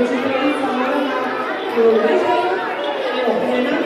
učiteljica Marana Lugajka. Evo, Helena.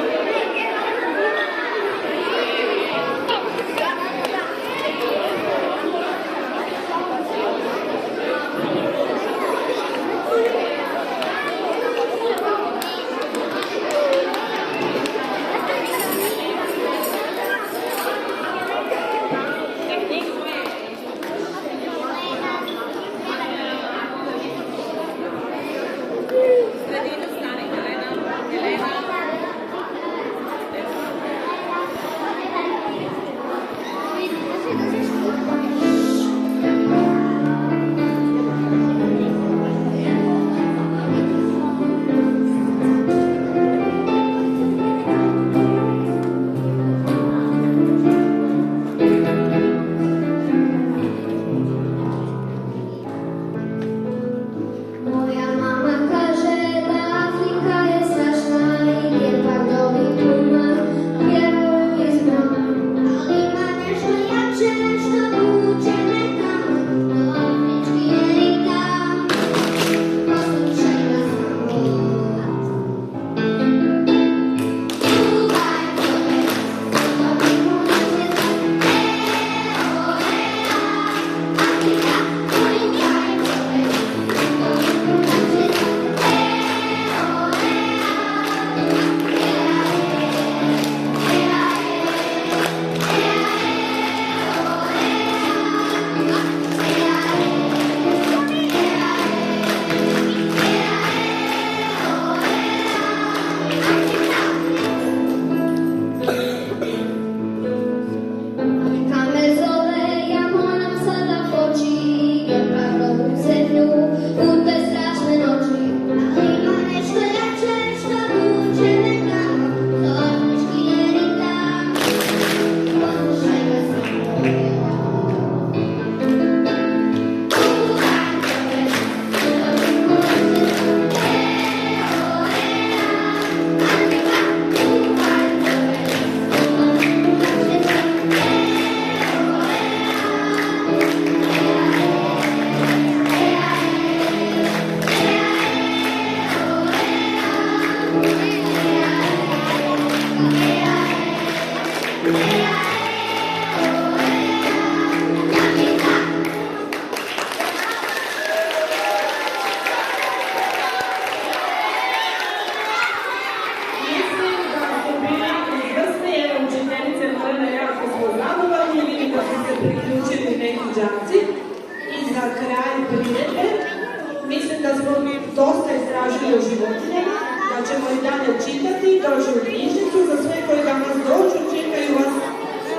Mislim da smo dosta istražili o životinjama, da ćemo i dalje čitati, dođu u knjižnicu, za sve koji danas dođu, čekaju vas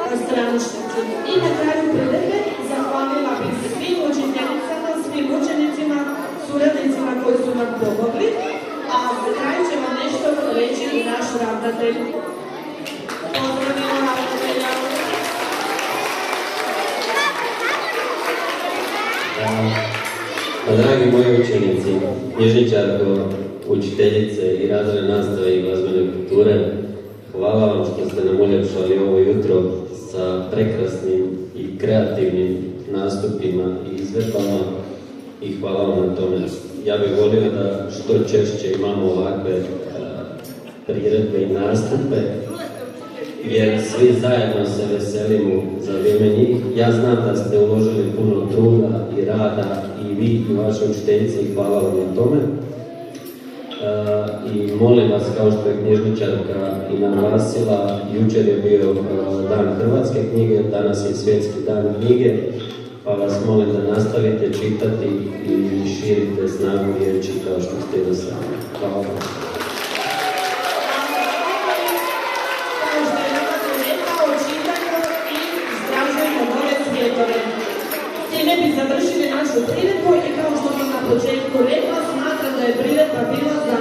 na straničnici. I na kraju priredbe zahvalila bih se svim učiteljicama, svim učenicima, suradnicima koji su nam pomogli, a za kraj će vam nešto reći i naš ravnatelj. Pozdravimo ravnatelja. Dragi moji učenici, knjižničarko, učiteljice i razredne nastave i glazbene kulture, hvala vam što ste nam uljepšali ovo jutro sa prekrasnim i kreativnim nastupima i izvedbama i hvala vam na tome. Ja bih volio da što češće imamo ovakve priredbe i nastupe, jer svi zajedno se veselimo za vrijeme njih. Ja znam da ste uložili puno truda i rada i vi i vaše učiteljice i hvala vam na tome. I molim vas, kao što je knjižničarka i naglasila, jučer je bio dan hrvatske knjige, danas je svjetski dan knjige, pa vas molim da nastavite čitati i širite snagu riječi kao što ste i do sada. Hvala vam. Time bi završili našu priredbu i kao što sam na početku rekla, smatram da je priredba bila za